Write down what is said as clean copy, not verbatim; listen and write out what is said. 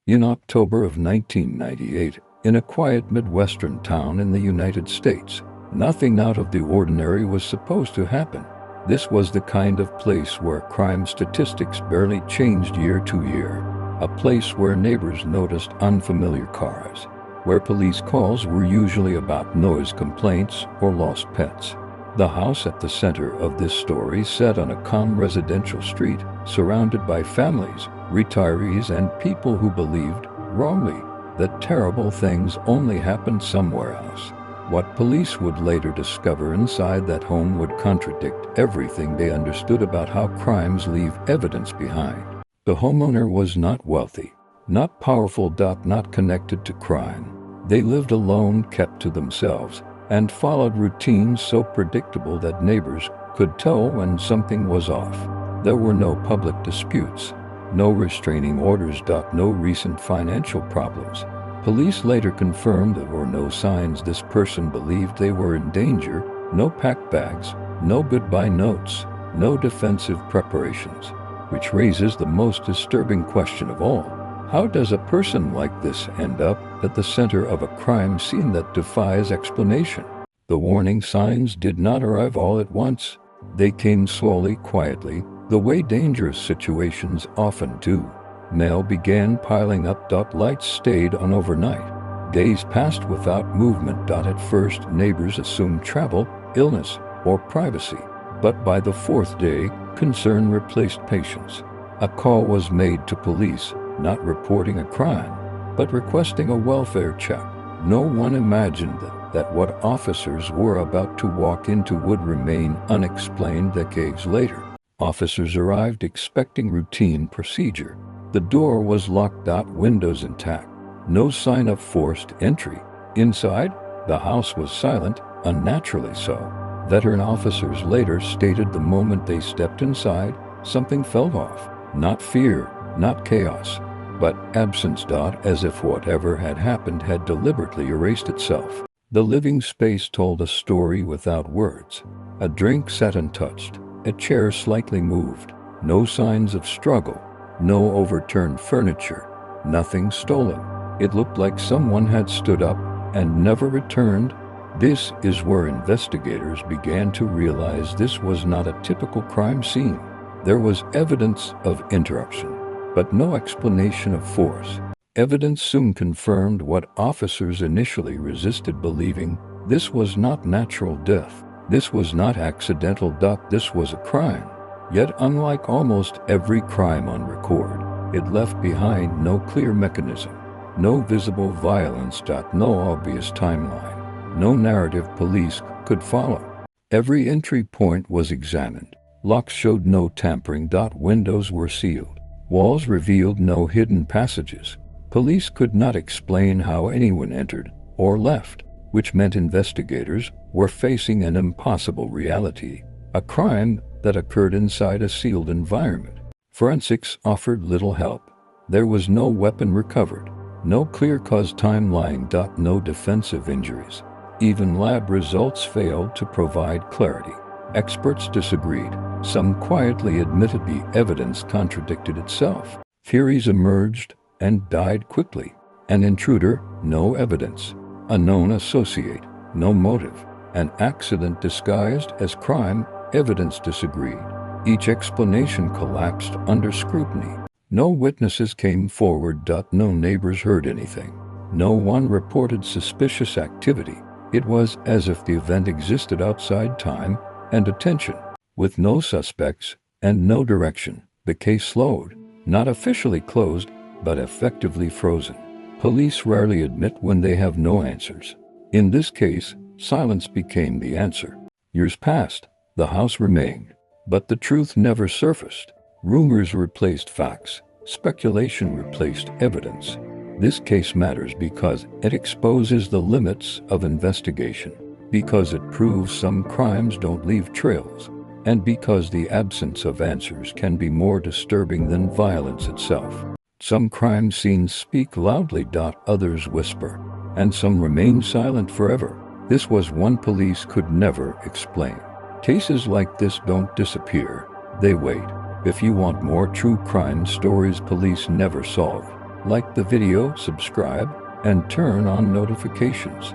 In October of 1998, in a quiet Midwestern town in the United States, nothing out of the ordinary was supposed to happen. This was the kind of place where crime statistics barely changed year to year, a place where neighbors noticed unfamiliar cars, where police calls were usually about noise complaints or lost pets. The house at the center of this story sat on a calm residential street, surrounded by families, retirees, and people who believed, wrongly, that terrible things only happened somewhere else. What police would later discover inside that home would contradict everything they understood about how crimes leave evidence behind. The homeowner was not wealthy, not powerful, not connected to crime. They lived alone, kept to themselves, and followed routines so predictable that neighbors could tell when something was off. There were no public disputes, no restraining orders, no recent financial problems. Police later confirmed there were no signs this person believed they were in danger, no packed bags, no goodbye notes, no defensive preparations, which raises the most disturbing question of all. How does a person like this end up at the center of a crime scene that defies explanation? The warning signs did not arrive all at once. They came slowly, quietly, the way dangerous situations often do. Mail began piling up. Lights stayed on overnight. Days passed without movement. At first, neighbors assumed travel, illness, or privacy. But by the fourth day, concern replaced patience. A call was made to police, not reporting a crime, but requesting a welfare check. No one imagined that what officers were about to walk into would remain unexplained decades later. Officers arrived expecting routine procedure. The door was locked, windows intact. No sign of forced entry. Inside, the house was silent, unnaturally so. Veteran officers later stated the moment they stepped inside, something fell off. Not fear, not chaos, but absence. As if whatever had happened had deliberately erased itself. The living space told a story without words. A drink sat untouched, a chair slightly moved. No signs of struggle, no overturned furniture, nothing stolen. It looked like someone had stood up and never returned. This is where investigators began to realize this was not a typical crime scene. There was evidence of interruption, but no explanation of force. Evidence soon confirmed what officers initially resisted believing. This was not natural death. This was not accidental. This was a crime. Yet unlike almost every crime on record, it left behind no clear mechanism, no visible violence. No obvious timeline, no narrative police could follow. Every entry point was examined. Locks showed no tampering. Windows were sealed. Walls revealed no hidden passages. Police could not explain how anyone entered or left, which meant investigators were facing an impossible reality, a crime that occurred inside a sealed environment. Forensics offered little help. There was no weapon recovered, no clear-cause timeline. No defensive injuries. Even lab results failed to provide clarity. Experts disagreed. Some quietly admitted the evidence contradicted itself. Theories emerged and died quickly. An intruder, no evidence. A known associate, no motive. An accident disguised as crime, evidence disagreed. Each explanation collapsed under scrutiny. No witnesses came forward. No neighbors heard anything. No one reported suspicious activity. It was as if the event existed outside time and attention. With no suspects and no direction, the case slowed, not officially closed, but effectively frozen. Police rarely admit when they have no answers. In this case, silence became the answer. Years passed, the house remained, but the truth never surfaced. Rumors replaced facts, speculation replaced evidence. This case matters because it exposes the limits of investigation, because it proves some crimes don't leave trails, and because the absence of answers can be more disturbing than violence itself. Some crime scenes speak loudly, others whisper, and some remain silent forever. This was one police could never explain. Cases like this don't disappear, they wait. If you want more true crime stories police never solve, Like the video, subscribe, and turn on notifications.